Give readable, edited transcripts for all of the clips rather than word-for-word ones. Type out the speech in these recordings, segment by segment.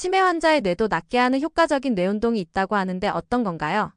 치매 환자의 뇌도 낫게 하는 효과적인 뇌운동이 있다고 하는데 어떤 건가요?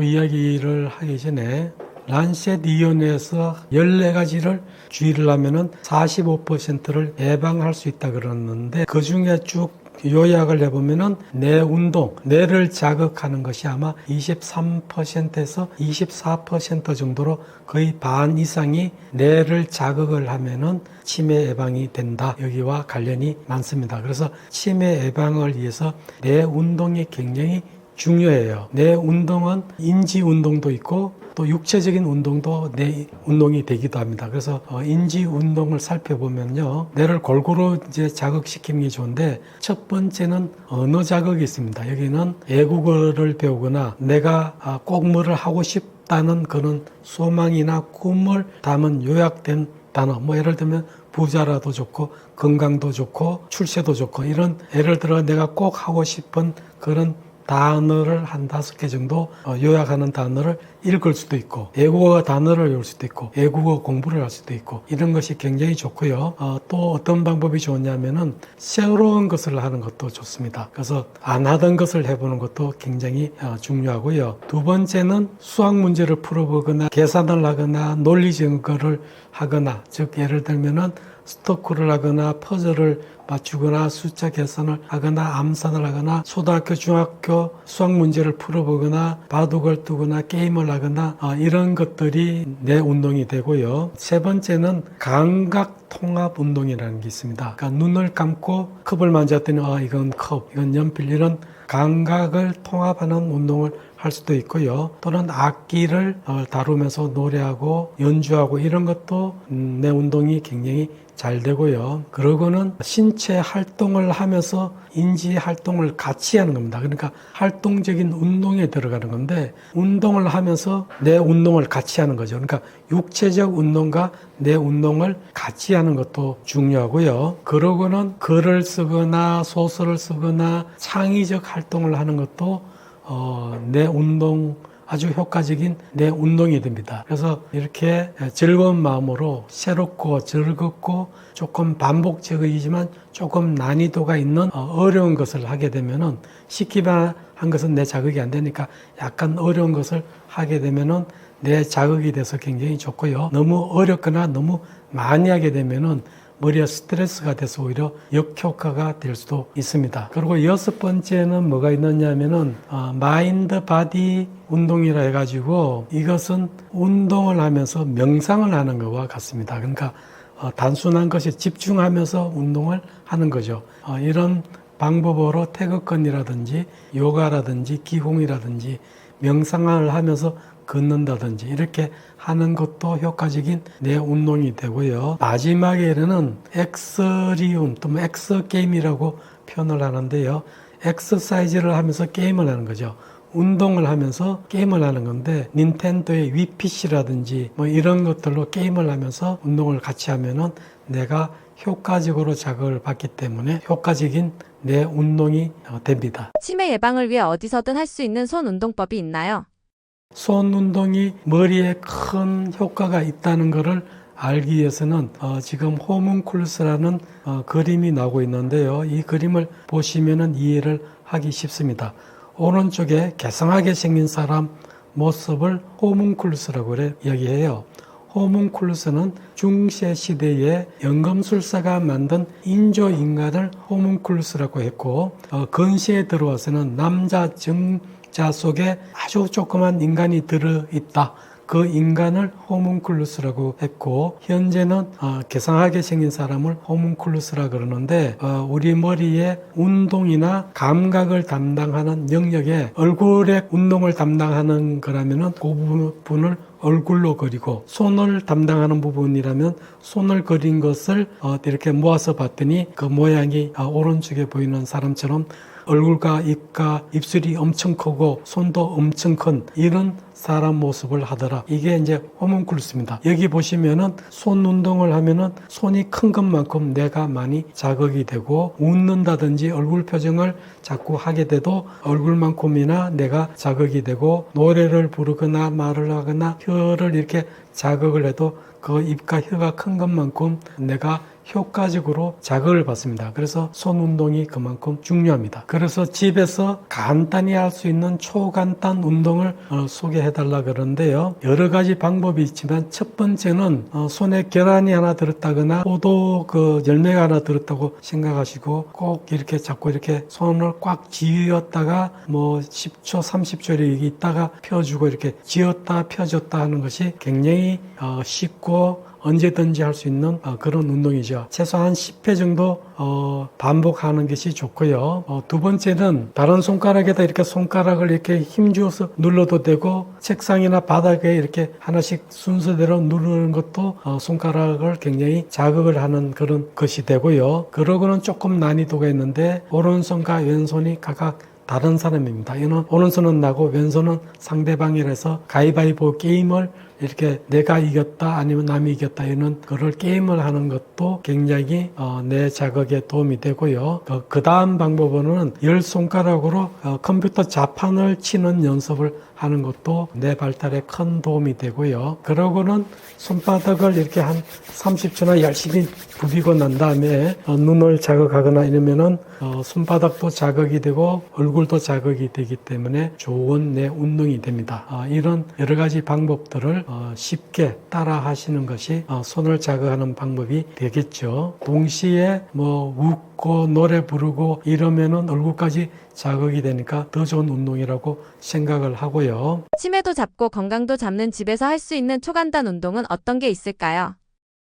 이 이야기를 하기 전에 란셋 위원회에서 14가지를 주의를 하면은 45%를 예방할 수 있다 그러는데 그 중에 쭉 요약을 해보면은 뇌 운동, 뇌를 자극하는 것이 아마 23%에서 24% 정도로 거의 반 이상이 뇌를 자극을 하면은 치매 예방이 된다. 여기와 관련이 많습니다. 그래서 치매 예방을 위해서 뇌 운동이 굉장히 중요해요. 뇌 운동은 인지 운동도 있고 또 육체적인 운동도 뇌 운동이 되기도 합니다. 그래서 인지 운동을 살펴보면요, 뇌를 골고루 이제 자극시키는 게 좋은데 첫 번째는 언어 자극이 있습니다. 여기는 외국어를 배우거나 내가 꼭 뭐를 하고 싶다는 그런 소망이나 꿈을 담은 요약된 단어, 예를 들면 부자라도 좋고 건강도 좋고 출세도 좋고 이런 예를 들어 내가 꼭 하고 싶은 그런 단어를 한 5개 정도 요약하는 단어를 읽을 수도 있고 외국어 단어를 외울 수도 있고 외국어 공부를 할 수도 있고 이런 것이 굉장히 좋고요. 또 어떤 방법이 좋냐면은 새로운 것을 하는 것도 좋습니다. 그래서 안 하던 것을 해보는 것도 굉장히 중요하고요. 두 번째는 수학 문제를 풀어보거나 계산을 하거나 논리적인 거를 하거나 즉 예를 들면은 스토크를 하거나 퍼즐을 맞추거나 숫자 계산을 하거나 암산을 하거나 초등학교, 중학교 수학 문제를 풀어보거나 바둑을 두거나 게임을 하거나 이런 것들이 뇌 운동이 되고요. 세 번째는 감각 통합 운동이라는 게 있습니다. 그러니까 눈을 감고 컵을 만졌더니 이건 컵, 이건 연필 이런 감각을 통합하는 운동을 할 수도 있고요. 또는 악기를 다루면서 노래하고 연주하고 이런 것도 뇌 운동이 굉장히 잘 되고요. 그러고는 신체 활동을 하면서 인지 활동을 같이 하는 겁니다. 그러니까 활동적인 운동에 들어가는 건데 운동을 하면서 뇌 운동을 같이 하는 거죠. 그러니까 육체적 운동과 뇌 운동을 같이 하는 것도 중요하고요. 그러고는 글을 쓰거나 소설을 쓰거나 창의적 활동을 하는 것도 뇌 운동 아주 효과적인 뇌 운동이 됩니다. 그래서 이렇게 즐거운 마음으로 새롭고 즐겁고 조금 반복적이지만 조금 난이도가 있는 어려운 것을 하게 되면은 쉽기만 한 것은 내 자극이 안 되니까 약간 어려운 것을 하게 되면은 내 자극이 돼서 굉장히 좋고요. 너무 어렵거나 너무 많이 하게 되면은 머리에 스트레스가 돼서 오히려 역효과가 될 수도 있습니다. 그리고 여섯 번째는 뭐가 있느냐 하면은 마인드 바디 운동이라 해가지고 이것은 운동을 하면서 명상을 하는 것과 같습니다. 그러니까 단순한 것에 집중하면서 운동을 하는 거죠. 이런 방법으로 태극권이라든지 요가라든지 기공이라든지 명상을 하면서 걷는다든지 이렇게 하는 것도 효과적인 뇌 운동이 되고요. 마지막에는 엑서리움 또는 엑서게임이라고 표현을 하는데요. 엑서사이즈를 하면서 게임을 하는 거죠. 운동을 하면서 게임을 하는 건데 닌텐도의 위피시라든지 이런 것들로 게임을 하면서 운동을 같이 하면은 내가 효과적으로 자극을 받기 때문에 효과적인 뇌 운동이 됩니다. 치매 예방을 위해 어디서든 할 수 있는 손 운동법이 있나요? 손 운동이 머리에 큰 효과가 있다는 것을 알기 위해서는 지금 호문쿨루스라는 그림이 나오고 있는데요. 이 그림을 보시면 이해를 하기 쉽습니다. 오른쪽에 개성하게 생긴 사람 모습을 호문쿨루스라고 이야기해요. 호문쿨루스는 중세 시대에 연금술사가 만든 인조인간을 호문쿨루스라고 했고 근시에 들어와서는 남자 정자 속에 아주 조그만 인간이 들어있다. 그 인간을 호문쿨루스라고 했고 현재는 개성하게 생긴 사람을 호문쿨루스라 그러는데 우리 머리에 운동이나 감각을 담당하는 영역에 얼굴의 운동을 담당하는 거라면은 그 부분을 얼굴로 그리고 손을 담당하는 부분이라면 손을 그린 것을 이렇게 모아서 봤더니 그 모양이 오른쪽에 보이는 사람처럼 얼굴과 입과 입술이 엄청 크고 손도 엄청 큰 이런 사람 모습을 하더라. 이게 이제 호문쿨루스입니다. 여기 보시면은 손 운동을 하면은 손이 큰 것만큼 뇌가 많이 자극이 되고 웃는다든지 얼굴 표정을 자꾸 하게 돼도 얼굴만큼이나 뇌가 자극이 되고 노래를 부르거나 말을 하거나 혀를 이렇게 자극을 해도 그 입과 혀가 큰 것만큼 뇌가 효과적으로 자극을 받습니다. 그래서 손 운동이 그만큼 중요합니다. 그래서 집에서 간단히 할 수 있는 초간단 운동을 소개해달라 그러는데요. 여러 가지 방법이 있지만 첫 번째는 손에 계란이 하나 들었다거나 포도 그 열매가 하나 들었다고 생각하시고 꼭 이렇게 잡고 이렇게 손을 꽉 쥐었다가 뭐 10초, 30초 이렇게 있다가 펴주고 이렇게 쥐었다 펴줬다 하는 것이 굉장히 쉽고 언제든지 할 수 있는 그런 운동이죠. 최소한 10회 정도 반복하는 것이 좋고요. 두 번째는 다른 손가락에다 이렇게 손가락을 이렇게 힘주어서 눌러도 되고 책상이나 바닥에 이렇게 하나씩 순서대로 누르는 것도 손가락을 굉장히 자극을 하는 그런 것이 되고요. 그러고는 조금 난이도가 있는데 오른손과 왼손이 각각 다른 사람입니다. 이는 오른손은 나고 왼손은 상대방이라서 가위바위보 게임을 이렇게 내가 이겼다 아니면 남이 이겼다 이런 그걸 게임을 하는 것도 굉장히 내 자극에 도움이 되고요. 그 다음 방법으로는 열 손가락으로 컴퓨터 자판을 치는 연습을 하는 것도 내 발달에 큰 도움이 되고요. 그러고는 손바닥을 이렇게 한 30초나 열심히 부비고 난 다음에 눈을 자극하거나 이러면은 손바닥도 자극이 되고 얼굴도 자극이 되기 때문에 좋은 내 운동이 됩니다. 이런 여러 가지 방법들을 쉽게 따라 하시는 것이 손을 자극하는 방법이 되겠죠. 동시에 뭐 웃고 노래 부르고 이러면은 얼굴까지 자극이 되니까 더 좋은 운동이라고 생각을 하고요. 치매도 잡고 건강도 잡는 집에서 할 수 있는 초간단 운동은 어떤 게 있을까요?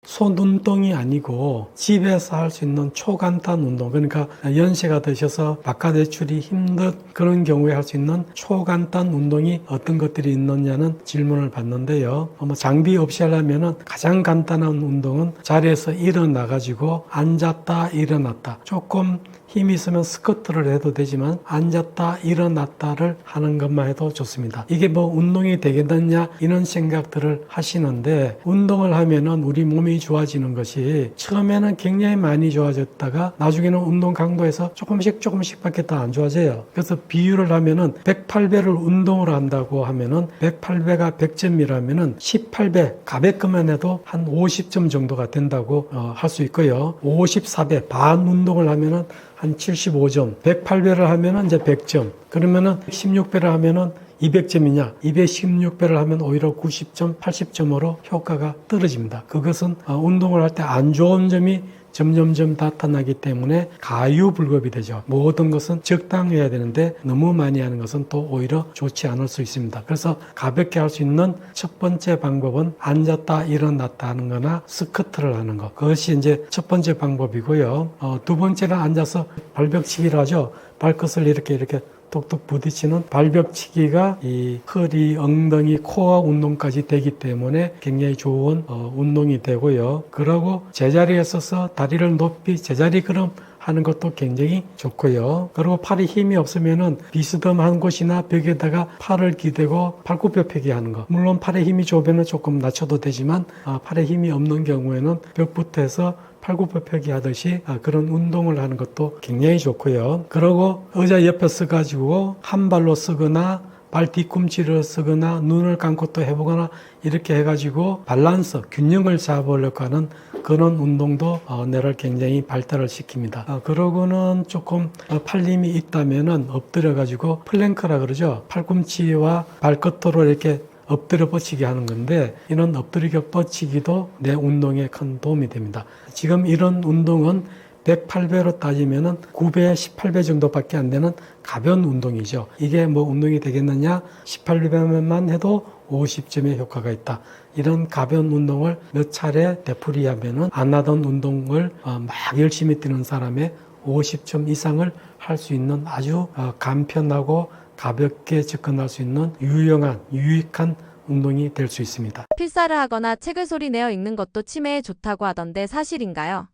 손 운동이 아니고 집에서 할 수 있는 초간단 운동, 그러니까 연세가 드셔서 바깥 외출이 힘든 그런 경우에 할 수 있는 초간단 운동이 어떤 것들이 있느냐는 질문을 받는데요. 장비 없이 하려면 가장 간단한 운동은 자리에서 일어나 가지고 앉았다 일어났다, 조금 힘이 있으면 스쿼트를 해도 되지만 앉았다 일어났다를 하는 것만 해도 좋습니다. 이게 뭐 운동이 되겠느냐 이런 생각들을 하시는데, 운동을 하면은 우리 몸이 좋아지는 것이 처음에는 굉장히 많이 좋아졌다가 나중에는 운동 강도에서 조금씩 밖에 더 안 좋아져요. 그래서 비유를 하면은 108배를 운동을 한다고 하면은 108배가 100점이라면은 18배 가볍게만 해도 한 50점 정도가 된다고 할 수 있고요. 54배 반 운동을 하면은 한 75점, 108배를 하면은 이제 100점, 그러면은 16배를 하면은 200점이냐, 216배를 하면 오히려 90점, 80점으로 효과가 떨어집니다. 그것은 운동을 할 때 안 좋은 점이 점점점 나타나기 때문에 가유불급이 되죠. 모든 것은 적당해야 되는데 너무 많이 하는 것은 또 오히려 좋지 않을 수 있습니다. 그래서 가볍게 할 수 있는 첫 번째 방법은 앉았다 일어났다 하는 거나 스쿼트를 하는 것. 그것이 이제 첫 번째 방법이고요. 두 번째는 앉아서 발벽치기를 하죠. 발끝을 이렇게 톡톡 부딪히는 발벽치기가 이 허리, 엉덩이, 코어 운동까지 되기 때문에 굉장히 좋은 운동이 되고요. 그리고 제자리에 서서 다리를 높이 제자리 걸음 하는 것도 굉장히 좋고요. 그리고 팔에 힘이 없으면은 비스듬한 곳이나 벽에다가 팔을 기대고 팔굽혀 펴기 하는 거. 물론 팔에 힘이 좋으면은 조금 낮춰도 되지만 팔에 힘이 없는 경우에는 벽부터 해서 팔굽혀 펴기 하듯이 그런 운동을 하는 것도 굉장히 좋고요. 그리고 의자 옆에 서가지고 한 발로 쓰거나 발 뒤꿈치를 쓰거나 눈을 감고 또 해보거나 이렇게 해가지고 밸런스, 균형을 잡으려고 하는 그런 운동도 뇌를 굉장히 발달을 시킵니다. 그러고는 조금 팔 힘이 있다면은 엎드려가지고 플랭크라 그러죠. 팔꿈치와 발끝으로 이렇게 엎드려 뻗치기 하는 건데, 이런 엎드려 뻗치기도 내 운동에 큰 도움이 됩니다. 지금 이런 운동은 108배로 따지면은 9배, 18배 정도밖에 안 되는 가벼운 운동이죠. 이게 뭐 운동이 되겠느냐? 18배만 해도 50점의 효과가 있다. 이런 가벼운 운동을 몇 차례 되풀이하면은 안 하던 운동을 막 열심히 뛰는 사람의 50점 이상을 할 수 있는 아주 간편하고 가볍게 접근할 수 있는 유익한 운동이 될 수 있습니다. 필사를 하거나 책을 소리내어 읽는 것도 치매에 좋다고 하던데 사실인가요?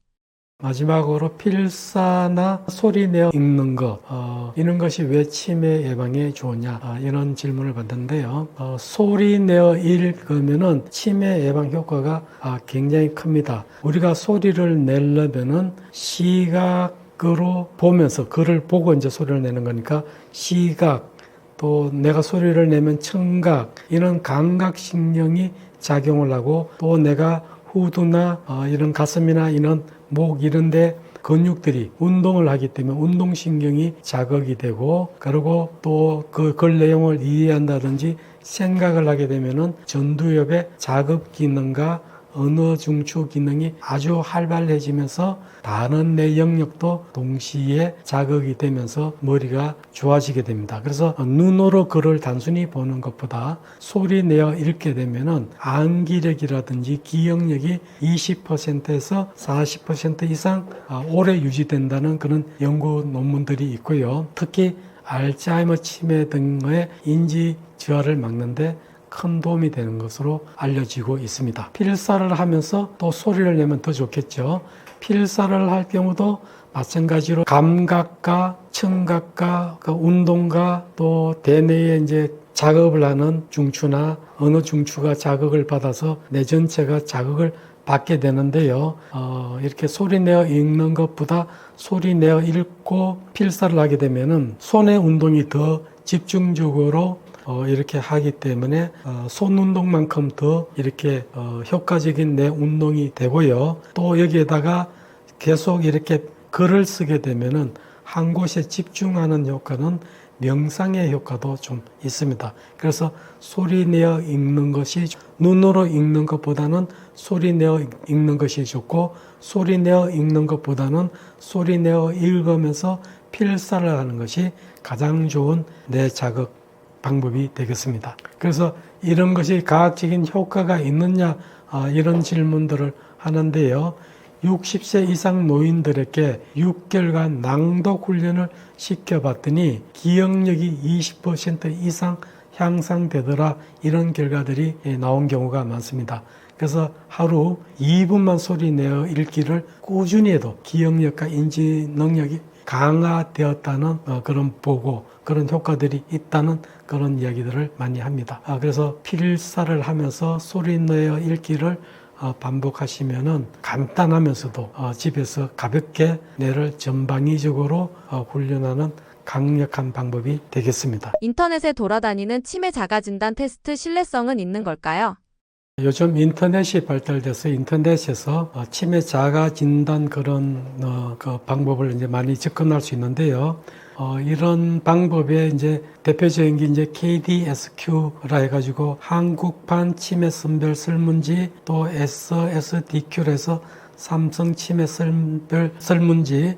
마지막으로 필사나 소리내어 읽는 것, 이런 것이 왜 치매 예방에 좋으냐, 이런 질문을 받는데요. 소리내어 읽으면은 치매 예방 효과가 굉장히 큽니다. 우리가 소리를 내려면은 시각으로 보면서 글을 보고 이제 소리를 내는 거니까 시각, 또 내가 소리를 내면 청각, 이런 감각신경이 작용을 하고, 또 내가 후두나 이런 가슴이나 이런 목 이런데 근육들이 운동을 하기 때문에 운동신경이 자극이 되고, 그리고 또 글 내용을 이해한다든지 생각을 하게 되면은 전두엽의 자극 기능과 언어 중추 기능이 아주 활발해지면서 다른 내 영역도 동시에 자극이 되면서 머리가 좋아지게 됩니다. 그래서 눈으로 글을 단순히 보는 것보다 소리 내어 읽게 되면은 암기력이라든지 기억력이 20%에서 40% 이상 오래 유지된다는 그런 연구 논문들이 있고요. 특히 알츠하이머 치매 등의 인지 저하를 막는데 큰 도움이 되는 것으로 알려지고 있습니다. 필사를 하면서 또 소리를 내면 더 좋겠죠. 필사를 할 경우도 마찬가지로 감각과 청각과 운동과 또 대뇌에 이제 작업을 하는 중추나 어느 중추가 자극을 받아서 뇌 전체가 자극을 받게 되는데요. 이렇게 소리 내어 읽는 것보다 소리 내어 읽고 필사를 하게 되면은 손의 운동이 더 집중적으로 이렇게 하기 때문에 손 운동만큼 더 이렇게 효과적인 뇌 운동이 되고요. 또 여기에다가 계속 이렇게 글을 쓰게 되면은 한 곳에 집중하는 효과는 명상의 효과도 좀 있습니다. 그래서 소리 내어 읽는 것이 눈으로 읽는 것보다는 소리 내어 읽는 것이 좋고, 소리 내어 읽는 것보다는 소리 내어 읽으면서 필사를 하는 것이 가장 좋은 뇌 자극 방법이 되겠습니다. 그래서 이런 것이 과학적인 효과가 있느냐 이런 질문들을 하는데요. 60세 이상 노인들에게 6개월간 낭독 훈련을 시켜봤더니 기억력이 20% 이상 향상되더라, 이런 결과들이 나온 경우가 많습니다. 그래서 하루 2분만 소리 내어 읽기를 꾸준히 해도 기억력과 인지 능력이 강화되었다는 그런 보고, 그런 효과들이 있다는 그런 이야기들을 많이 합니다. 그래서 필사를 하면서 소리 내어 읽기를 반복하시면은 간단하면서도 집에서 가볍게 뇌를 전방위적으로 훈련하는 강력한 방법이 되겠습니다. 인터넷에 돌아다니는 치매 자가 진단 테스트 신뢰성은 있는 걸까요? 요즘 인터넷이 발달돼서 인터넷에서 치매 자가 진단 그런 그 방법을 이제 많이 접근할 수 있는데요. 이런 방법에 이제 대표적인 게 이제 KDSQ라 해가지고 한국판 치매 선별 설문지, 또 SSDQ라 해서 삼성 치매 선별 설문지,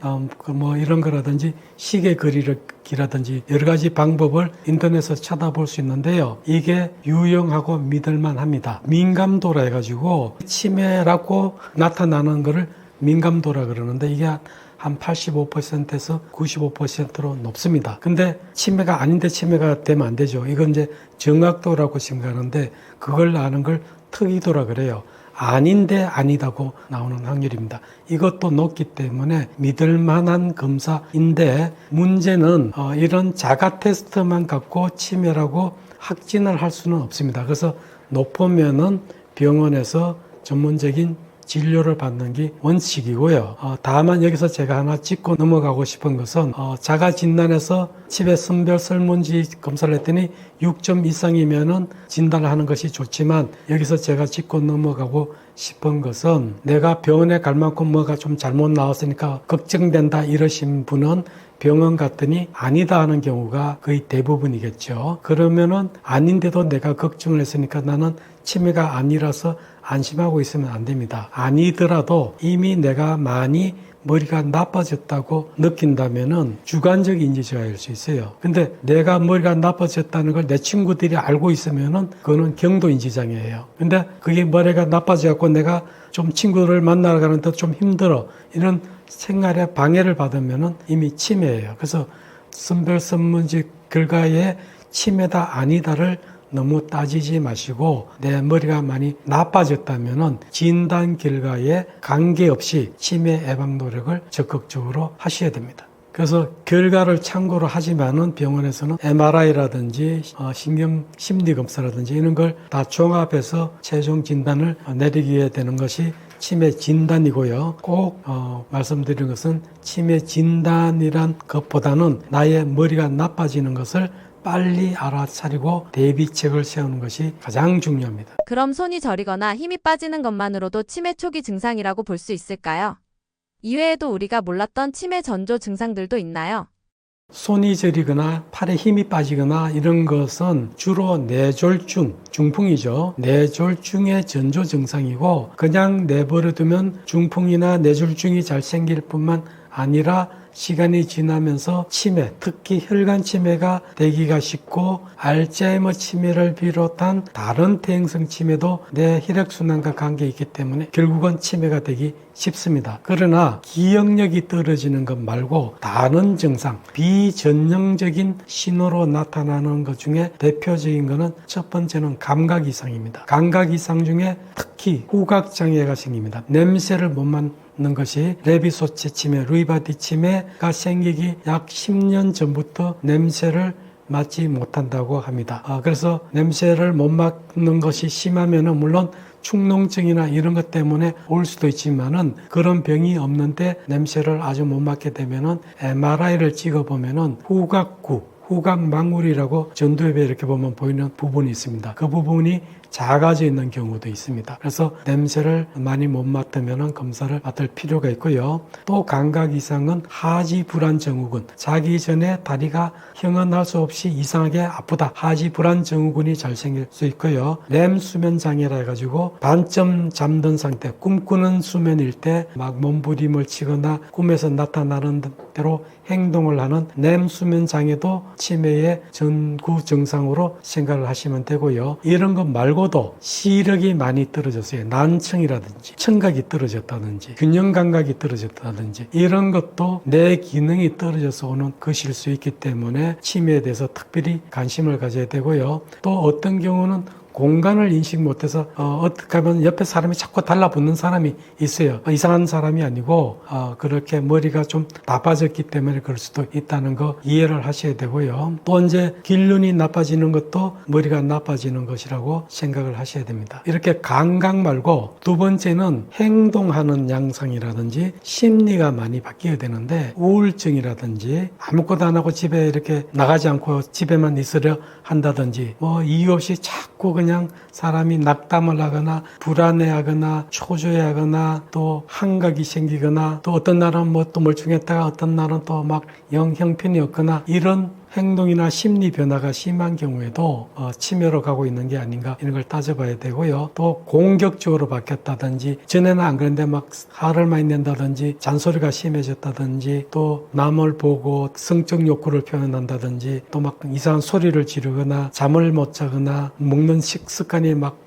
뭐 이런 거라든지 시계 그리기라든지 여러 가지 방법을 인터넷에서 찾아볼 수 있는데요. 이게 유용하고 믿을만 합니다. 민감도라 해가지고 치매라고 나타나는 거를 민감도라 그러는데, 이게 한 85%에서 95%로 높습니다. 근데 치매가 아닌데 치매가 되면 안 되죠. 이건 이제 정확도라고 생각하는데, 그걸 아는 걸 특이도라 그래요. 아닌데 아니다고 나오는 확률입니다. 이것도 높기 때문에 믿을 만한 검사인데, 문제는 이런 자가 테스트만 갖고 치매라고 확진을 할 수는 없습니다. 그래서 높으면은 병원에서 전문적인 진료를 받는 게 원칙이고요. 다만 여기서 제가 하나 짚고 넘어가고 싶은 것은 자가 진단에서 치매 선별 설문지 검사를 했더니 6점 이상이면은 진단을 하는 것이 좋지만, 여기서 제가 짚고 넘어가고 싶은 것은 내가 병원에 갈 만큼 뭐가 좀 잘못 나왔으니까 걱정된다 이러신 분은 병원 갔더니 아니다 하는 경우가 거의 대부분이겠죠. 그러면은 아닌데도 내가 걱정을 했으니까 나는 치매가 아니라서 안심하고 있으면 안 됩니다. 아니더라도 이미 내가 많이 머리가 나빠졌다고 느낀다면은 주관적 인지저하일 수 있어요. 근데 내가 머리가 나빠졌다는 걸 내 친구들이 알고 있으면은 그거는 경도 인지장애예요. 근데 그게 머리가 나빠져갖고 내가 좀 친구를 만나러 가는데 좀 힘들어, 이런 생활에 방해를 받으면은 이미 치매예요. 그래서 선별 설문지 결과에 치매다 아니다를 너무 따지지 마시고, 내 머리가 많이 나빠졌다면은 진단 결과에 관계없이 치매 예방 노력을 적극적으로 하셔야 됩니다. 그래서 결과를 참고로 하지만은 병원에서는 MRI라든지 신경 심리 검사라든지 이런 걸 다 종합해서 최종 진단을 내리게 되는 것이 치매 진단이고요. 꼭 말씀드리는 것은 치매 진단이란 것보다는 나의 머리가 나빠지는 것을 빨리 알아차리고 대비책을 세우는 것이 가장 중요합니다. 그럼 손이 저리거나 힘이 빠지는 것만으로도 치매 초기 증상이라고 볼 수 있을까요? 이외에도 우리가 몰랐던 치매 전조 증상들도 있나요? 손이 저리거나 팔에 힘이 빠지거나 이런 것은 주로 뇌졸중, 중풍이죠. 뇌졸중의 전조 증상이고 그냥 내버려두면 중풍이나 뇌졸중이 잘 생길 뿐만 아니라 시간이 지나면서 치매, 특히 혈관 치매가 되기가 쉽고 알츠하이머 치매를 비롯한 다른 퇴행성 치매도 뇌 혈액순환과 관계 있기 때문에 결국은 치매가 되기 쉽습니다. 그러나 기억력이 떨어지는 것 말고 다른 증상, 비전형적인 신호로 나타나는 것 중에 대표적인 것은 첫 번째는 감각 이상입니다. 감각 이상 중에 특히 후각 장애가 생깁니다. 냄새를 못 맡는 것이 레비소체 치매, 루이바디 치매가 생기기 약 10년 전부터 냄새를 맡지 못한다고 합니다. 그래서 냄새를 못 맡는 것이 심하면은 물론 축농증이나 이런 것 때문에 올 수도 있지만은 그런 병이 없는데 냄새를 아주 못 맡게 되면은 MRI를 찍어보면은 후각구, 후각망울이라고 전두엽에 이렇게 보면 보이는 부분이 있습니다. 그 부분이 작아져 있는 경우도 있습니다. 그래서 냄새를 많이 못 맡으면 검사를 맡을 필요가 있고요. 또 감각 이상은 하지 불안 증후군. 자기 전에 다리가 형언할 수 없이 이상하게 아프다. 하지 불안 증후군이 잘 생길 수 있고요. 렘 수면 장애라 해가지고 반쯤 잠든 상태, 꿈꾸는 수면일 때 막 몸부림을 치거나 꿈에서 나타나는 대로 행동을 하는 렘 수면 장애도 치매의 전구 증상으로 생각을 하시면 되고요. 이런 것 말고도 시력이 많이 떨어졌어요. 난청이라든지 청각이 떨어졌다든지 균형 감각이 떨어졌다든지 이런 것도 내 기능이 떨어져서 오는 것일 수 있기 때문에 치매에 대해서 특별히 관심을 가져야 되고요. 또 어떤 경우는 공간을 인식 못해서 어떻게 하면 옆에 사람이 자꾸 달라붙는 사람이 있어요. 이상한 사람이 아니고 그렇게 머리가 좀 나빠졌기 때문에 그럴 수도 있다는 거 이해를 하셔야 되고요. 또 이제 기운이 나빠지는 것도 머리가 나빠지는 것이라고 생각을 하셔야 됩니다. 이렇게 감각 말고 두 번째는 행동하는 양상이라든지 심리가 많이 바뀌어야 되는데 우울증이라든지 아무것도 안 하고 집에 이렇게 나가지 않고 집에만 있으려 한다든지 뭐 이유 없이 자꾸 그냥 사람이 낙담을 하거나 불안해하거나 초조해하거나 또 환각이 생기거나 또 어떤 날은 뭐 또 멀쩡했다가 어떤 날은 또 막 영 형편이 없거나 이런 행동이나 심리 변화가 심한 경우에도 치매로 가고 있는 게 아닌가 이런 걸 따져봐야 되고요. 또 공격적으로 바뀌었다든지 전에는 안 그런데 막 화를 많이 낸다든지 잔소리가 심해졌다든지 또 남을 보고 성적 욕구를 표현한다든지 또 막 이상한 소리를 지르거나 잠을 못 자거나 먹는 식습관이 막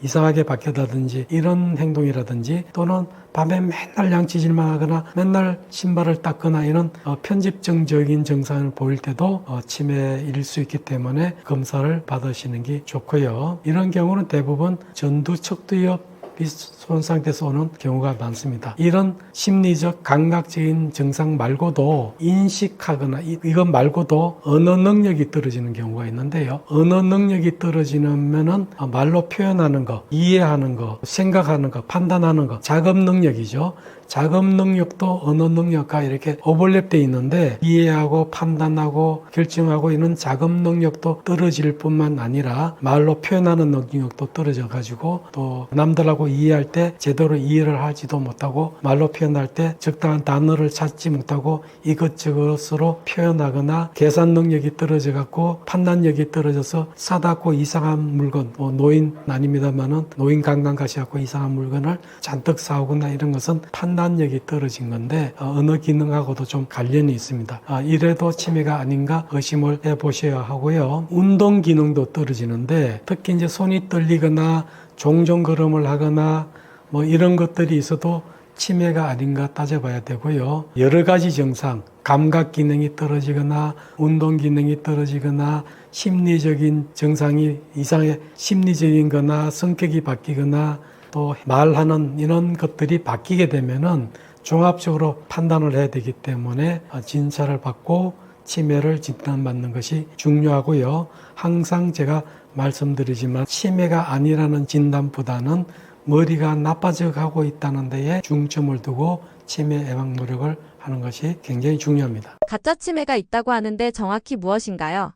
이상하게 바뀌었다든지 이런 행동이라든지 또는 밤에 맨날 양치질만 하거나 맨날 신발을 닦거나 이런 편집증적인 증상을 보일 때도 치매일 수 있기 때문에 검사를 받으시는 게 좋고요. 이런 경우는 대부분 전두 척두엽 손상돼서 오는 경우가 많습니다. 이런 심리적 감각적인 증상 말고도 인식하거나 이것 말고도 언어 능력이 떨어지는 경우가 있는데요. 언어 능력이 떨어지면은 말로 표현하는 거, 이해하는 거, 생각하는 거, 판단하는 거, 작업 능력이죠. 작업 능력도 언어 능력과 이렇게 오버랩되어 있는데 이해하고 판단하고 결정하고 이런 작업 능력도 떨어질 뿐만 아니라 말로 표현하는 능력도 떨어져 가지고 또 남들하고 이해할 때 제대로 이해를 하지도 못하고 말로 표현할 때 적당한 단어를 찾지 못하고 이것저것으로 표현하거나 계산 능력이 떨어져 갖고 판단력이 떨어져서 사다고 이상한 물건 노인 아닙니다만은 노인 관광 가셔갖고 이상한 물건을 잔뜩 사오거나 이런 것은 판단력이 떨어진 건데 언어 기능하고도 좀 관련이 있습니다. 이래도 치매가 아닌가 의심을 해보셔야 하고요. 운동 기능도 떨어지는데 특히 이제 손이 떨리거나 종종 걸음을 하거나 뭐 이런 것들이 있어도 치매가 아닌가 따져봐야 되고요. 여러 가지 증상, 감각 기능이 떨어지거나 운동 기능이 떨어지거나 심리적인 증상이 이상하게 심리적인 거나 성격이 바뀌거나 또 말하는 이런 것들이 바뀌게 되면은 종합적으로 판단을 해야 되기 때문에 진찰을 받고 치매를 진단받는 것이 중요하고요. 항상 제가 말씀드리지만 치매가 아니라는 진단보다는 머리가 나빠져 가고 있다는 데에 중점을 두고 치매 예방 노력을 하는 것이 굉장히 중요합니다. 가짜 치매가 있다고 하는데 정확히 무엇인가요?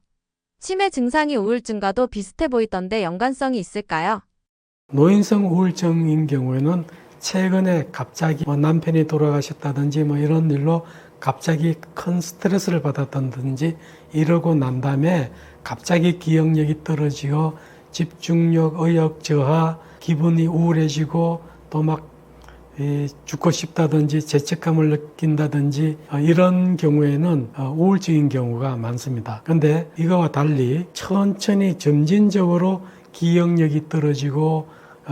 치매 증상이 우울증과도 비슷해 보이던데 연관성이 있을까요? 노인성 우울증인 경우에는 최근에 갑자기 남편이 돌아가셨다든지 이런 일로 갑자기 큰 스트레스를 받았다든지 이러고 난 다음에 갑자기 기억력이 떨어지고 집중력, 의욕 저하, 기분이 우울해지고 또 막 죽고 싶다든지 죄책감을 느낀다든지 이런 경우에는 우울증인 경우가 많습니다. 그런데 이거와 달리 천천히 점진적으로 기억력이 떨어지고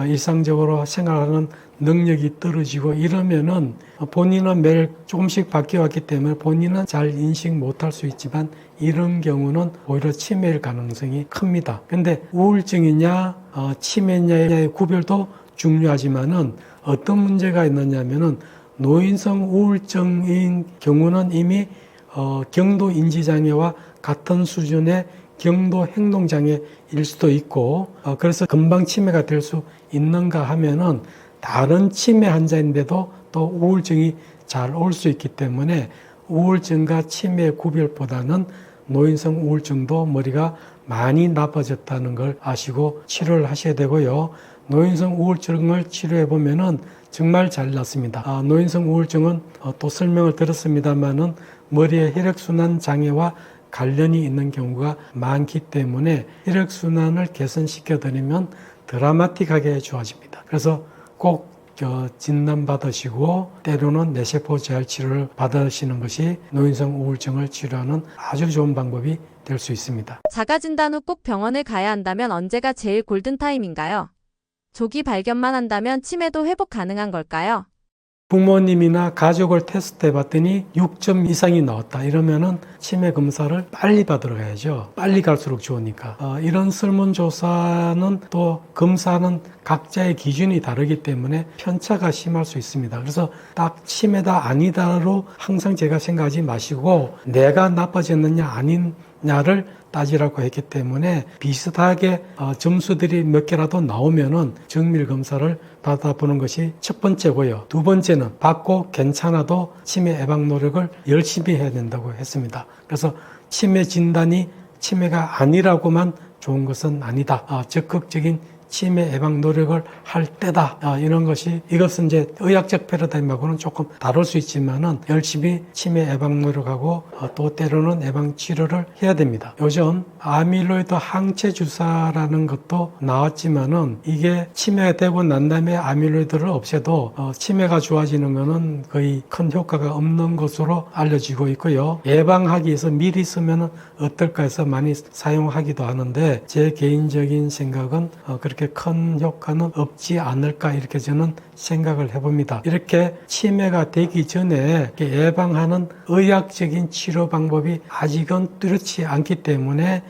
일상적으로 생활하는 능력이 떨어지고 이러면은 본인은 매일 조금씩 바뀌어왔기 때문에 본인은 잘 인식 못할 수 있지만 이런 경우는 오히려 치매일 가능성이 큽니다. 근데 우울증이냐 치매냐의 구별도 중요하지만은 어떤 문제가 있느냐면은 노인성 우울증인 경우는 이미 경도 인지장애와 같은 수준의 경도 행동장애일 수도 있고 그래서 금방 치매가 될 수 있는가 하면은 다른 치매 환자인데도 또 우울증이 잘 올 수 있기 때문에 우울증과 치매 구별보다는 노인성 우울증도 머리가 많이 나빠졌다는 걸 아시고 치료를 하셔야 되고요. 노인성 우울증을 치료해 보면은 정말 잘 낫습니다. 노인성 우울증은 또 설명을 들었습니다만은 머리의 혈액순환 장애와 관련이 있는 경우가 많기 때문에 혈액순환을 개선시켜 드리면 드라마틱하게 좋아집니다. 그래서 꼭 진단 받으시고 때로는 뇌세포 재활 치료를 받으시는 것이 노인성 우울증을 치료하는 아주 좋은 방법이 될 수 있습니다. 자가 진단 후 꼭 병원을 가야 한다면 언제가 제일 골든타임인가요? 조기 발견만 한다면 치매도 회복 가능한 걸까요? 부모님이나 가족을 테스트해 봤더니 6점 이상이 나왔다. 이러면은 치매 검사를 빨리 받으러 가야죠. 빨리 갈수록 좋으니까. 이런 설문조사는 또 검사는 각자의 기준이 다르기 때문에 편차가 심할 수 있습니다. 그래서 딱 치매다 아니다로 항상 제가 생각하지 마시고 내가 나빠졌느냐 아니냐를 따지라고 했기 때문에 비슷하게 점수들이 몇 개라도 나오면은 정밀 검사를 받아보는 것이 첫 번째고요. 두 번째는 받고 괜찮아도 치매 예방 노력을 열심히 해야 된다고 했습니다. 그래서 치매 진단이 치매가 아니라고만 좋은 것은 아니다. 적극적인 치매 예방 노력을 할 때다. 이런 것이 이것은 이제 의학적 패러다임하고는 조금 다를 수 있지만은 열심히 치매 예방 노력하고 또 때로는 예방 치료를 해야 됩니다. 요즘 아밀로이드 항체 주사라는 것도 나왔지만은 이게 치매가 되고 난 다음에 아밀로이드를 없애도 치매가 좋아지는 것은 거의 큰 효과가 없는 것으로 알려지고 있고요. 예방하기 위해서 미리 쓰면은 어떨까 해서 많이 사용하기도 하는데 제 개인적인 생각은 그렇게 큰 효과는 없지 않을까 이렇게 저는 생각을 해봅니다. 이렇게 치매가 되기 전에 예방하는 의학적인 치료 방법이 아직은 뚜렷지 않기 때문에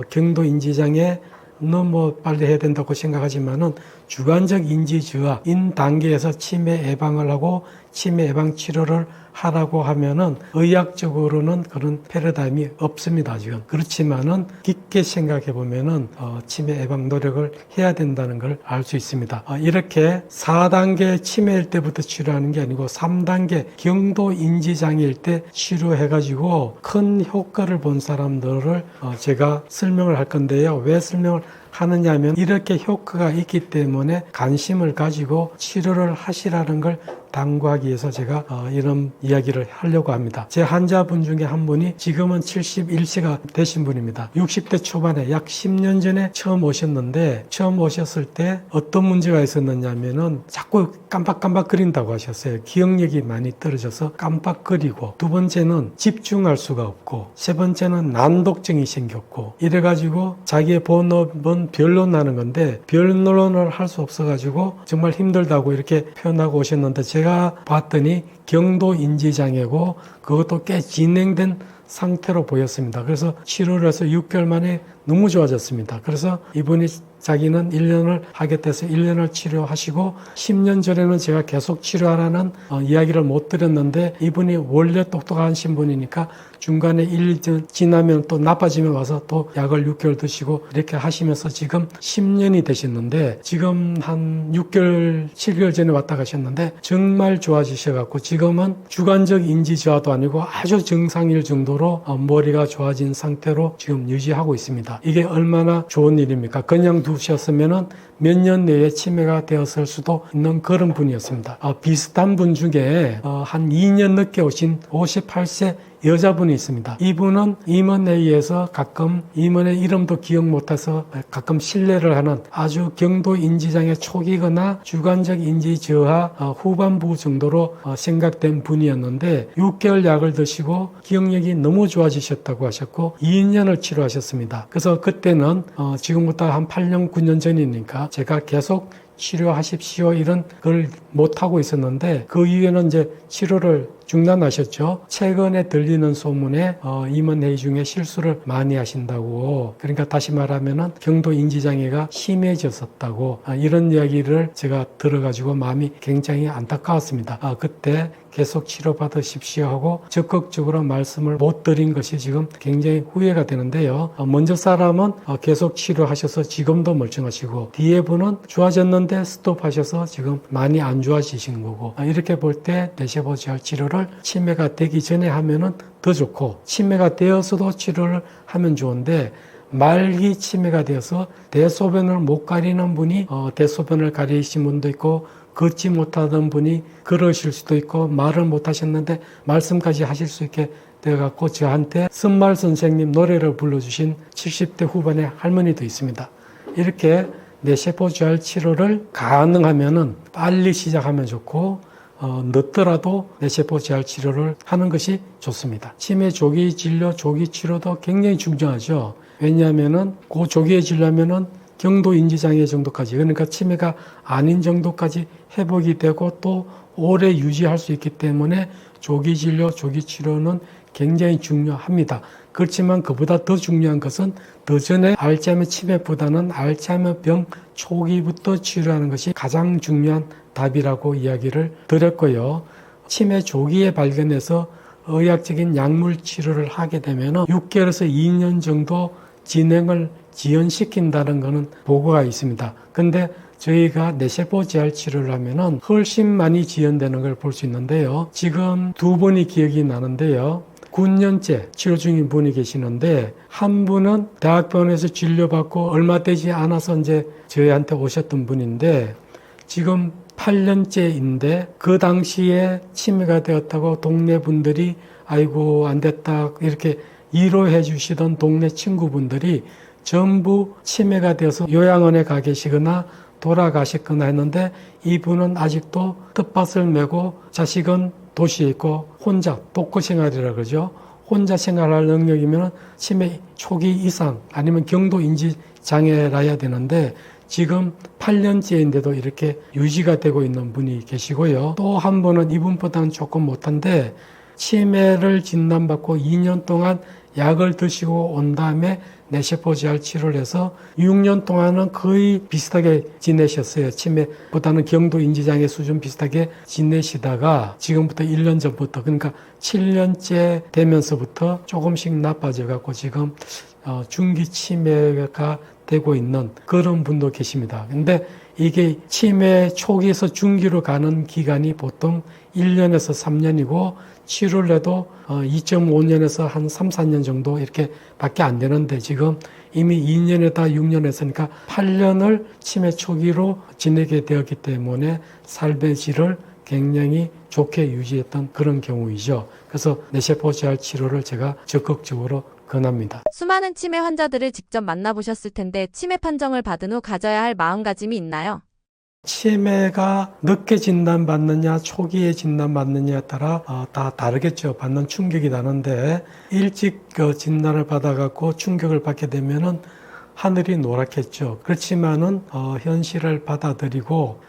경도 인지장애 너무 빨리 해야 된다고 생각하지만은 주관적 인지 저하인 단계에서 치매 예방을 하고 치매 예방 치료를 하라고 하면은 의학적으로는 그런 패러다임이 없습니다. 지금 그렇지만은 깊게 생각해 보면은 치매 예방 노력을 해야 된다는 걸 알 수 있습니다. 이렇게 4단계 치매일 때부터 치료하는 게 아니고 3단계 경도 인지 장애일 때 치료해 가지고 큰 효과를 본 사람들을 제가 설명을 할 건데요. 왜 설명을 하느냐 하면 이렇게 효과가 있기 때문에 관심을 가지고 치료를 하시라는 걸 당부하기 위해서 제가 이런 이야기를 하려고 합니다. 제 환자분 중에 한 분이 지금은 71세가 되신 분입니다. 60대 초반에 약 10년 전에 처음 오셨는데 처음 오셨을 때 어떤 문제가 있었느냐 하면은 자꾸 깜빡깜빡거린다고 하셨어요. 기억력이 많이 떨어져서 깜빡거리고 두 번째는 집중할 수가 없고 세 번째는 난독증이 생겼고 이래가지고 자기의 본업은 변론하는 건데 변론을 할 수 없어가지고 정말 힘들다고 이렇게 표현하고 오셨는데 제가 봤더니 경도 인지 장애고 그것도 꽤 진행된 상태로 보였습니다. 그래서 치료를 해서 6개월 만에 너무 좋아졌습니다. 그래서 이분이 자기는 1년을 하겠다 해서 1년을 치료하시고 10년 전에는 제가 계속 치료하라는 이야기를 못 드렸는데 이분이 원래 똑똑하신 분이니까 중간에 1년 지나면 또 나빠지면 와서 또 약을 6개월 드시고 이렇게 하시면서 지금 10년이 되셨는데 지금 한 6개월, 7개월 전에 왔다 가셨는데 정말 좋아지셔갖고 지금은 주관적 인지 저하도 아니고 아주 정상일 정도로 머리가 좋아진 상태로 지금 유지하고 있습니다. 이게 얼마나 좋은 일입니까? 그냥 두셨으면은 몇 년 내에 치매가 되었을 수도 있는 그런 분이었습니다. 비슷한 분 중에 한 2년 늦게 오신 58세 여자분이 있습니다. 이분은 임원에 의해서 가끔 임원의 이름도 기억 못해서 가끔 실례를 하는 아주 경도 인지장애 초기거나 주관적 인지 저하 후반부 정도로 생각된 분이었는데 6개월 약을 드시고 기억력이 너무 좋아지셨다고 하셨고 2년을 치료하셨습니다. 그래서 그때는 지금부터 한 8년 9년 전이니까 제가 계속 치료하십시오 이런 걸 못하고 있었는데 그 이후에는 이제 치료를 중단하셨죠. 최근에 들리는 소문에 임원회의 중에 실수를 많이 하신다고, 그러니까 다시 말하면은 경도 인지장애가 심해졌었다고 이런 이야기를 제가 들어가지고 마음이 굉장히 안타까웠습니다. 그때 계속 치료받으십시오 하고 적극적으로 말씀을 못 드린 것이 지금 굉장히 후회가 되는데요. 먼저 사람은 계속 치료하셔서 지금도 멀쩡하시고 뒤에 분은 좋아졌는데 스톱하셔서 지금 많이 안 좋아지신 거고, 이렇게 볼 때 뇌세포지혈 치료를 치매가 되기 전에 하면은 더 좋고 치매가 되어서도 치료를 하면 좋은데 말기 치매가 되어서 대소변을 못 가리는 분이 대소변을 가리신 분도 있고 걷지 못하던 분이 걸으실 수도 있고 말을 못 하셨는데 말씀까지 하실 수 있게 되어갖고 저한테 선말 선생님 노래를 불러주신 70대 후반의 할머니도 있습니다. 이렇게 뇌세포지혈 치료를 가능하면은 빨리 시작하면 좋고 늦더라도 뇌세포지혈 치료를 하는 것이 좋습니다. 치매 조기 진료, 조기 치료도 굉장히 중요하죠. 왜냐하면은 그 조기에 진료하면은 경도 인지장애 정도까지, 그러니까 치매가 아닌 정도까지 회복이 되고 또 오래 유지할 수 있기 때문에 조기 진료, 조기 치료는 굉장히 중요합니다. 그렇지만 그보다 더 중요한 것은 더 전에 알츠하이머 치매보다는 알츠하이머병 초기부터 치료하는 것이 가장 중요한 답이라고 이야기를 드렸고요. 치매 조기에 발견해서 의학적인 약물 치료를 하게 되면 6개월에서 2년 정도 진행을 지연시킨다는 것은 보고가 있습니다. 근데 저희가 뇌세포지혈 치료를 하면은 훨씬 많이 지연되는 걸 볼 수 있는데요. 지금 두 분이 기억이 나는데요. 9년째 치료 중인 분이 계시는데 한 분은 대학병원에서 진료받고 얼마 되지 않아서 이제 저희한테 오셨던 분인데 지금 8년째인데 그 당시에 치매가 되었다고 동네 분들이 아이고 안 됐다 이렇게 위로해 주시던 동네 친구분들이 전부 치매가 되어서 요양원에 가 계시거나 돌아가셨거나 했는데 이분은 아직도 텃밭을 메고 자식은 도시에 있고 혼자 독거 생활이라 그러죠. 혼자 생활할 능력이면 치매 초기 이상 아니면 경도 인지 장애라야 되는데 지금 8년째인데도 이렇게 유지가 되고 있는 분이 계시고요. 또 한 분은 이분보다는 조금 못한데 치매를 진단받고 2년 동안 약을 드시고 온 다음에 뇌세포지혈 치료를 해서 6년 동안은 거의 비슷하게 지내셨어요. 치매보다는 경도 인지장애 수준 비슷하게 지내시다가 지금부터 1년 전부터 그러니까 7년째 되면서부터 조금씩 나빠져 갖고 지금 중기 치매가 되고 있는 그런 분도 계십니다. 근데 이게 치매 초기에서 중기로 가는 기간이 보통 1년에서 3년이고 치료를 해도 2.5년에서 한 3, 4년 정도 이렇게 밖에 안 되는데 지금 이미 2년에다 6년 했으니까 8년을 치매 초기로 지내게 되었기 때문에 삶의 질을 굉장히 좋게 유지했던 그런 경우이죠. 그래서 뇌세포지혈 치료를 제가 적극적으로 권합니다. 수많은 치매 환자들을 직접 만나보셨을 텐데 치매 판정을 받은 후 가져야 할 마음가짐이 있나요? 치매가 늦게 진단받느냐 초기에 진단받느냐에 따라 다 다르겠죠. 받는 충격이 다른데 일찍 진단을 받아갖고 충격을 받게 되면은 하늘이 노랗겠죠. 그렇지만은 현실을 받아들이고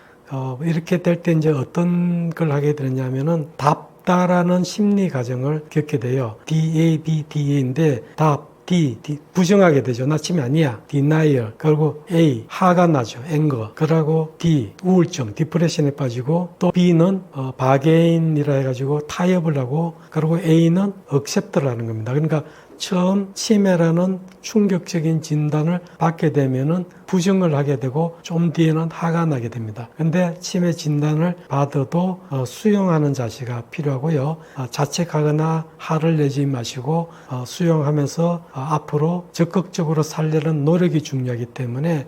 이렇게 될 때 이제 어떤 걸 하게 되느냐면은 답다라는 심리 과정을 겪게 돼요. DABDA인데 답 부정하게 되죠. 나 치매 아니야. denial. 그리고 A, 화가 나죠. anger. 그리고 D, 우울증, 디프레션에 빠지고 또 B는 바게인이라 해가지고 타협을 하고 그리고 A는 accept를 하는 겁니다. 그러니까 처음 치매라는 충격적인 진단을 받게 되면은 부정을 하게 되고 좀 뒤에는 화가 나게 됩니다. 근데 치매 진단을 받아도 수용하는 자세가 필요하고요. 자책하거나 화를 내지 마시고 수용하면서 앞으로 적극적으로 살려는 노력이 중요하기 때문에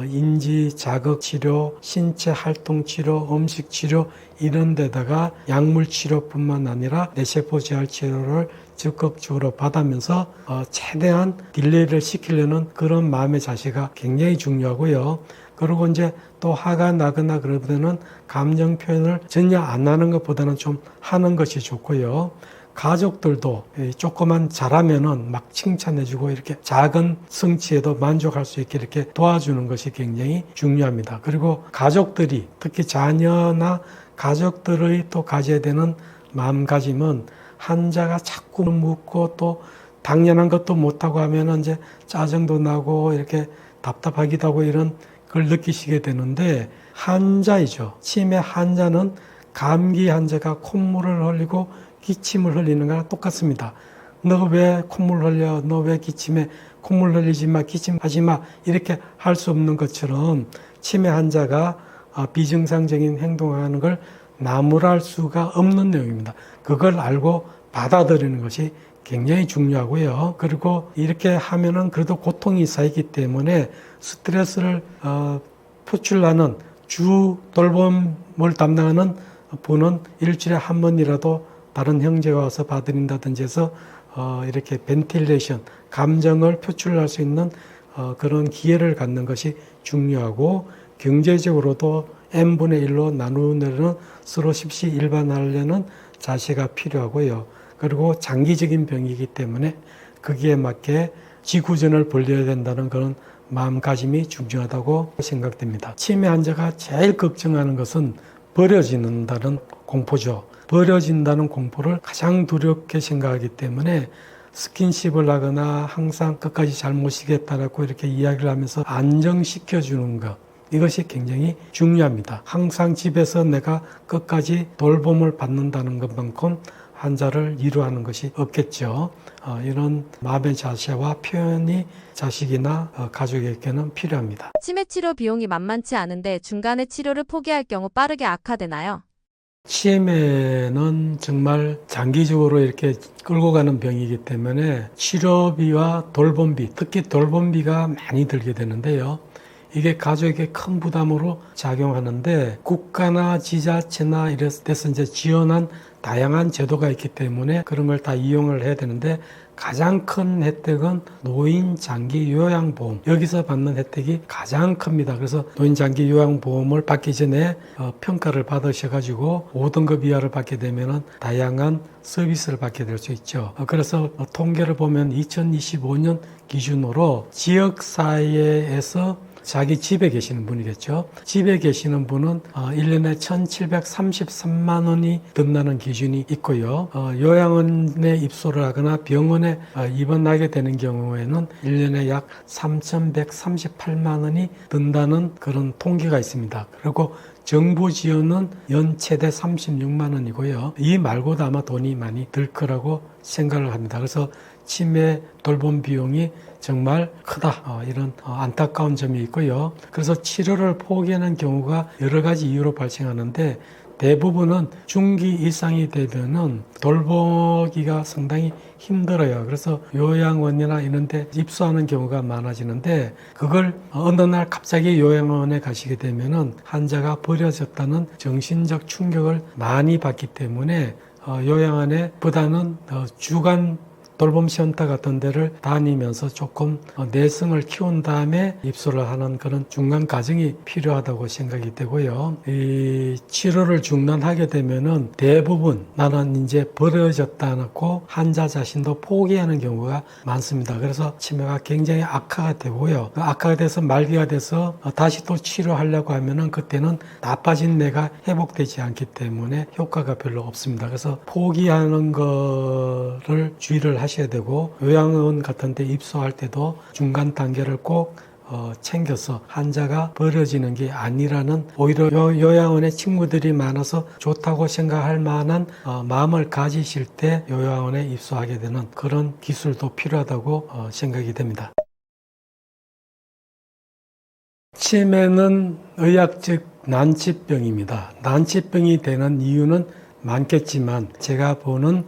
인지 자극 치료, 신체 활동 치료, 음식 치료 이런 데다가 약물 치료뿐만 아니라 뇌세포 재활 치료를 적극적으로 받으면서 최대한 딜레이를 시키려는 그런 마음의 자세가 굉장히 중요하고요. 그리고 이제 또 화가 나거나 그럴 때는 감정 표현을 전혀 안 하는 것보다는 좀 하는 것이 좋고요. 가족들도 조금만 잘하면은 막 칭찬해주고 이렇게 작은 성취에도 만족할 수 있게 이렇게 도와주는 것이 굉장히 중요합니다. 그리고 가족들이 특히 자녀나 가족들의 또 가져야 되는 마음가짐은 환자가 자꾸 묻고 또 당연한 것도 못하고 하면은 이제 짜증도 나고 이렇게 답답하기도 하고 이런 걸 느끼시게 되는데 환자이죠. 치매 환자는 감기 환자가 콧물을 흘리고 기침을 흘리는 거랑 똑같습니다. 너 왜 콧물 흘려? 너 왜 기침해? 콧물 흘리지 마, 기침하지 마. 이렇게 할 수 없는 것처럼 치매 환자가 비정상적인 행동하는 걸 나무랄 수가 없는 내용입니다. 그걸 알고 받아들이는 것이 굉장히 중요하고요. 그리고 이렇게 하면은 그래도 고통이 쌓이기 때문에 스트레스를 표출하는 주 돌봄을 담당하는 분은 일주일에 한 번이라도 다른 형제가 와서 봐드린다든지 해서 이렇게 벤틸레이션, 감정을 표출할 수 있는 그런 기회를 갖는 것이 중요하고 경제적으로도 n분의 1로 나누는 서로 십시일반하려는 자세가 필요하고요. 그리고 장기적인 병이기 때문에 거기에 맞게 지구전을 벌려야 된다는 그런 마음가짐이 중요하다고 생각됩니다. 치매 환자가 제일 걱정하는 것은 버려진다는 공포죠. 버려진다는 공포를 가장 두렵게 생각하기 때문에 스킨십을 하거나 항상 끝까지 잘 모시겠다라고 이렇게 이야기를 하면서 안정시켜주는 것. 이것이 굉장히 중요합니다. 항상 집에서 내가 끝까지 돌봄을 받는다는 것만큼 환자를 위로하는 것이 없겠죠. 이런 마음의 자세와 표현이 자식이나 가족에게는 필요합니다. 치매 치료 비용이 만만치 않은데 중간에 치료를 포기할 경우 빠르게 악화되나요? 치매는 정말 장기적으로 이렇게 끌고 가는 병이기 때문에 치료비와 돌봄비, 특히 돌봄비가 많이 들게 되는데요. 이게 가족에게 큰 부담으로 작용하는데 국가나 지자체나 이런 데서 이제 지원한 다양한 제도가 있기 때문에 그런 걸 다 이용을 해야 되는데 가장 큰 혜택은 노인 장기 요양보험. 여기서 받는 혜택이 가장 큽니다. 그래서 노인 장기 요양보험을 받기 전에 평가를 받으셔가지고 5등급 이하를 받게 되면은 다양한 서비스를 받게 될 수 있죠. 그래서 통계를 보면 2025년 기준으로 지역사회에서 자기 집에 계시는 분이겠죠. 집에 계시는 분은 1년에 1,733만 원이 든다는 기준이 있고요. 요양원에 입소를 하거나 병원에 입원하게 되는 경우에는 1년에 약 3,138만 원이 든다는 그런 통계가 있습니다. 그리고 정부 지원은 연 최대 36만 원이고요. 이 말고도 아마 돈이 많이 들 거라고 생각을 합니다. 그래서 치매 돌봄 비용이 정말 크다. 이런 안타까운 점이 있고요. 그래서 치료를 포기하는 경우가 여러 가지 이유로 발생하는데 대부분은 중기 이상이 되면은 돌보기가 상당히 힘들어요. 그래서 요양원이나 이런 데 입소하는 경우가 많아지는데 그걸 어느 날 갑자기 요양원에 가시게 되면은 환자가 버려졌다는 정신적 충격을 많이 받기 때문에 요양원에 보다는 주간 돌봄센터 같은 데를 다니면서 조금 내성을 키운 다음에 입소를 하는 그런 중간 과정이 필요하다고 생각이 되고요. 이 치료를 중단하게 되면은 대부분 나는 이제 버려졌다고 환자 자신도 포기하는 경우가 많습니다. 그래서 치매가 굉장히 악화가 되고요. 악화가 돼서 말기가 돼서 다시 또 치료하려고 하면은 그때는 나빠진 내가 회복되지 않기 때문에 효과가 별로 없습니다. 그래서 포기하는 거를 주의를 하셔야 되고 요양원 같은 데 입소할 때도 중간 단계를 꼭 챙겨서 환자가 버려지는 게 아니라는, 오히려 요양원에 친구들이 많아서 좋다고 생각할 만한 마음을 가지실 때 요양원에 입소하게 되는 그런 기술도 필요하다고 생각이 됩니다. 치매는 의학적 난치병입니다. 난치병이 되는 이유는 많겠지만 제가 보는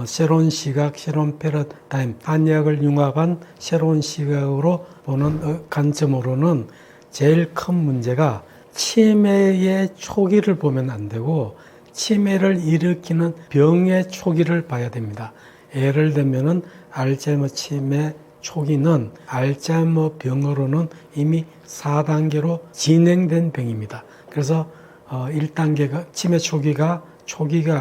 새로운 시각, 새로운 패러다임, 한의학을 융합한 새로운 시각으로 보는 관점으로는 제일 큰 문제가 치매의 초기를 보면 안 되고 치매를 일으키는 병의 초기를 봐야 됩니다. 예를 들면은 알츠하이머 치매 초기는 알츠하이머 병으로는 이미 4단계로 진행된 병입니다. 그래서 1단계가 치매 초기가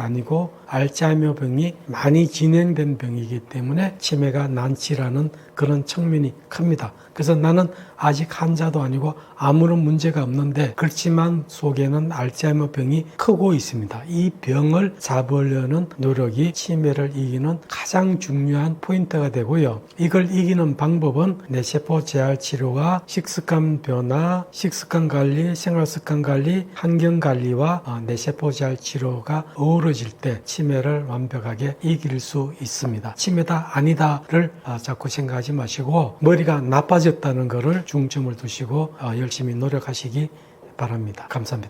아니고 알츠하이머 병이 많이 진행된 병이기 때문에 치매가 난치라는 그런 측면이 큽니다. 그래서 나는 아직 환자도 아니고 아무런 문제가 없는데, 그렇지만 속에는 알츠하이머 병이 크고 있습니다. 이 병을 잡으려는 노력이 치매를 이기는 가장 중요한 포인트가 되고요. 이걸 이기는 방법은 뇌세포 재활 치료와 식습관 변화, 식습관 관리, 생활습관 관리, 환경 관리와 뇌세포 재활 치료가 어우러질 때 치매를 완벽하게 이길 수 있습니다. 치매다 아니다를 자꾸 생각하지 마시고 머리가 나빠졌다는 것을 중점을 두시고 열심히 노력하시기 바랍니다. 감사합니다.